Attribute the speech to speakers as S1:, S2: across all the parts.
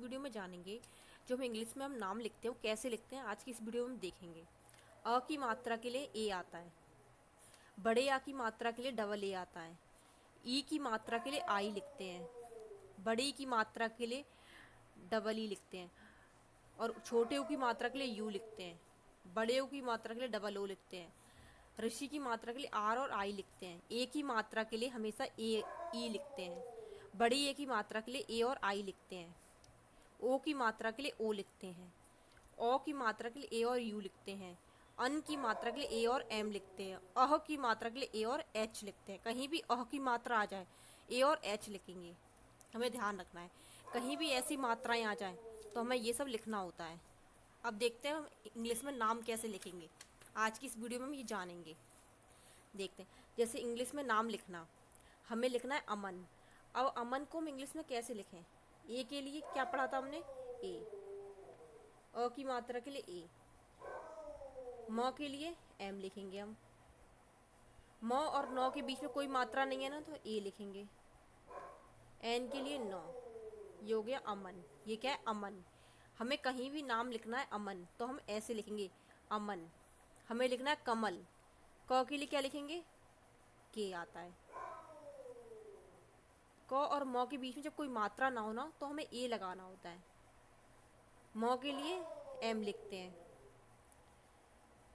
S1: Video में जानेंगे जो हम इंग्लिश में हम नाम लिखते हैं वो कैसे लिखते हैं। आज की इस वीडियो में हम देखेंगे। अ की मात्रा के लिए ए आता है। बड़े आ की मात्रा के लिए डबल ए आता है। ई की मात्रा के लिए आई लिखते हैं। बड़ी की मात्रा के लिए डबल ई लिखते हैं। और छोटे ओ की मात्रा के लिए यू लिखते हैं। बड़े ओ की मात्रा के लिए डबल ओ लिखते हैं। ऋषि की मात्रा के लिए आर और आई लिखते हैं। ए की मात्रा के लिए हमेशा ए ई लिखते हैं। बड़ी ए की मात्रा के लिए ए और आई लिखते हैं। ओ की मात्रा के लिए ओ लिखते हैं। ओ की मात्रा के लिए ए और यू लिखते हैं। अन की मात्रा के लिए ए और एम लिखते हैं। अह की मात्रा के लिए ए और एच लिखते हैं। कहीं भी अह की मात्रा आ जाए ए और एच लिखेंगे, हमें ध्यान रखना है। कहीं भी ऐसी मात्राएं आ जाएं तो हमें ये सब लिखना होता है। अब देखते हैं हम इंग्लिश में नाम कैसे लिखेंगे। आज की इस वीडियो में हम ये जानेंगे। देखते हैं, जैसे इंग्लिश में नाम लिखना, हमें लिखना है अमन। अब अमन को हम इंग्लिश में कैसे लिखें? ए के लिए क्या पढ़ा था हमने? ए। अ की मात्रा के लिए ए। म के लिए एम लिखेंगे हम। म और नौ के बीच में कोई मात्रा नहीं है ना, तो ए लिखेंगे। एन के लिए नौ। ये हो गया अमन। ये क्या है? अमन। हमें कहीं भी नाम लिखना है अमन तो हम ऐसे लिखेंगे, अमन। हमें लिखना है कमल। क के लिए क्या लिखेंगे? के आता है। क और म के बीच में जब कोई मात्रा ना हो ना तो हमें ए लगाना होता है। म के लिए एम लिखते हैं।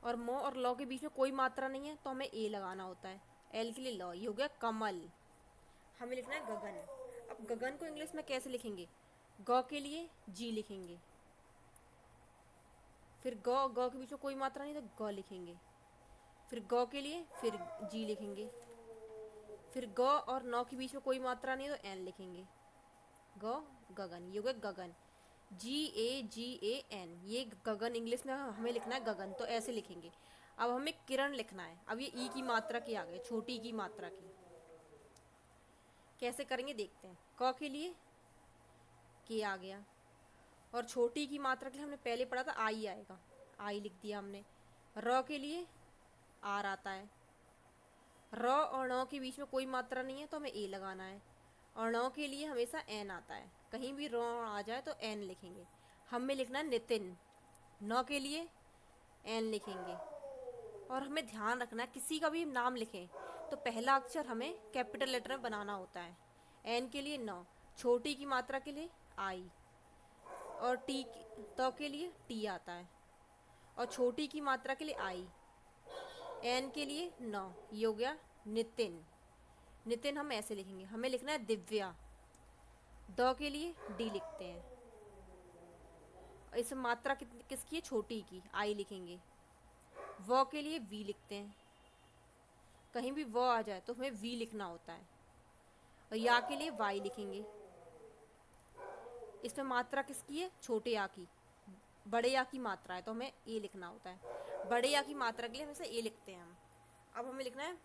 S1: और म और लॉ के बीच में कोई मात्रा नहीं है तो हमें ए लगाना होता है। एल के लिए लॉ। ये हो गया कमल। हमें लिखना है गगन। अब गगन को इंग्लिश में कैसे लिखेंगे? ग के लिए जी लिखेंगे। फिर ग के बीच में कोई मात्रा नहीं तो ग लिखेंगे। फिर ग के लिए फिर जी लिखेंगे। फिर ग और नौ के बीच में कोई मात्रा नहीं है तो एन लिखेंगे। ग गगन। ये हो गया गगन। GAGAN। ये गगन इंग्लिश में हमें लिखना है गगन, तो ऐसे लिखेंगे। अब हमें किरण लिखना है। अब ये ई की मात्रा की आ गई, छोटी की मात्रा की। कैसे करेंगे देखते हैं। क के लिए के आ गया। और छोटी की मात्रा के लिए हमने पहले पढ़ा था आई आएगा, आई लिख दिया हमने। र के लिए आर आता है। र और ण के बीच में कोई मात्रा नहीं है तो हमें ए लगाना है। और ण के लिए हमेशा एन आता है। कहीं भी र आ जाए तो एन लिखेंगे। हमें लिखना है नितिन। न के लिए एन लिखेंगे। और हमें ध्यान रखना है, किसी का भी नाम लिखें तो पहला अक्षर हमें कैपिटल लेटर में बनाना होता है। एन के लिए न। छोटी की मात्रा के लिए आई। और टी तो के लिए टी आता है। और छोटी की मात्रा के लिए आई। एन के लिए न। ये हो गया नितिन। नितिन हम ऐसे लिखेंगे। हमें लिखना है दिव्या। द के लिए डी लिखते हैं। इस मात्रा किसकी है? छोटी की, आई लिखेंगे। व के लिए वी लिखते हैं। कहीं भी व आ जाए तो हमें वी लिखना होता है। और या के लिए वाई लिखेंगे। इसमें मात्रा किसकी है? छोटे या की। बड़े या की मात्रा है तो हमें ए लिखना होता है। बड़े या की मात्रा के लिए हमेशा ए लिखते हैं हम। अब हमें लिखना है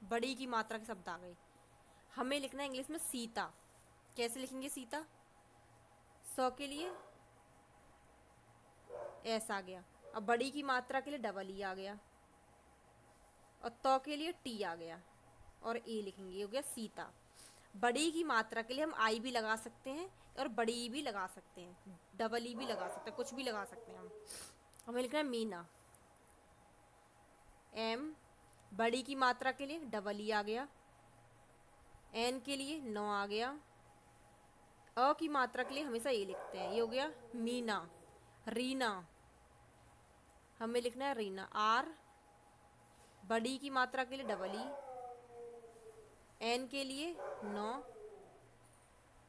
S1: बड़ी की मात्रा के शब्द आ गए। हमें लिखना है इंग्लिश में सीता। कैसे लिखेंगे सीता? स के लिए एस आ गया। अब बड़ी की मात्रा के लिए डबल ई आ गया। और तो के लिए टी आ गया। और ए लिखेंगे। ये हो गया सीता। बड़ी की मात्रा के लिए हम आई भी लगा सकते हैं और बड़ी ई भी लगा सकते हैं, डबल ई भी लगा सकते हैं, कुछ भी लगा सकते हैं हम। हमें लिखना है मीना। एम। बड़ी की मात्रा के लिए डबल ई आ गया। एन के लिए नौ आ गया। अ की मात्रा के लिए हमेशा ए लिखते हैं। ये हो गया मीना। रीना। हमें लिखना है रीना। आर। बड़ी की मात्रा के लिए डबल ई। एन के लिए नौ।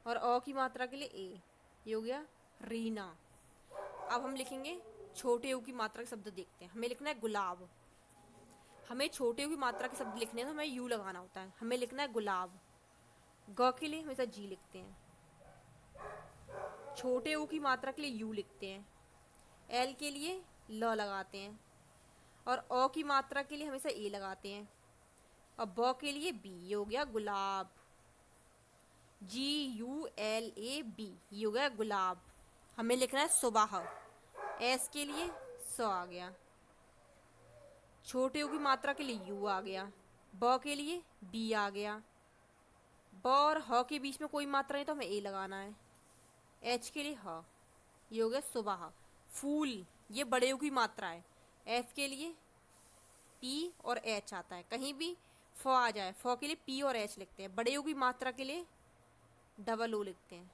S1: और अ की मात्रा के लिए ए। ये हो गया रीना। अब हम लिखेंगे छोटे ऊ की मात्रा के शब्द। देखते हैं। हमें लिखना है गुलाब। हमें छोटे ऊ की मात्रा के शब्द लिखने हैं तो हमें यू लगाना होता है। हमें लिखना है गुलाब। ग के लिए हमेशा जी लिखते हैं। छोटे ऊ की मात्रा के लिए यू लिखते हैं। एल के लिए ल लगाते हैं। और ओ की मात्रा के लिए हमेशा ए लगाते हैं। और ब के लिए बी। ये हो गया गुलाब। GULAB। ये हो गया गुलाब। हमें लिखना है सुबह। एस के लिए स आ गया। छोटे ऊ की मात्रा के लिए यू आ गया। ब के लिए बी आ गया। ब और ह के बीच में कोई मात्रा नहीं तो हमें ए लगाना है। एच के लिए ह, ये हो गया सुबह। फूल, ये बड़े ऊ की मात्रा है। एफ के लिए पी और एच आता है, कहीं भी फ आ जाए, फ के लिए पी और एच लिखते हैं। बड़े ऊ की मात्रा के लिए डबल ओ लिखते हैं।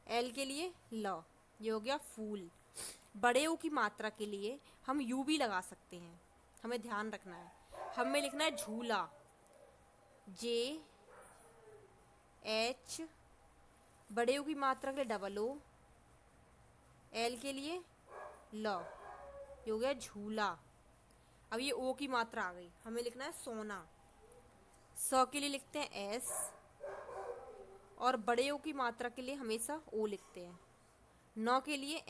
S1: एल के लिए ल, ये हो गया फूल। बड़े ऊ की मात्रा के लिए हम यू भी लगा सकते हैं, हमें ध्यान रखना है। हमें लिखना है झूला, जे एच, बड़े ऊ की मात्रा के लिए डबल ओ, एल के लिए ल, ये हो गया झूला। अब ये ओ की मात्रा आ गई, हमें लिखना है सोना। स के लिए लिखते हैं एस, और बड़े ओ की मात्रा के लिए हमेशा ओ लिखते हैं। नौ के लिए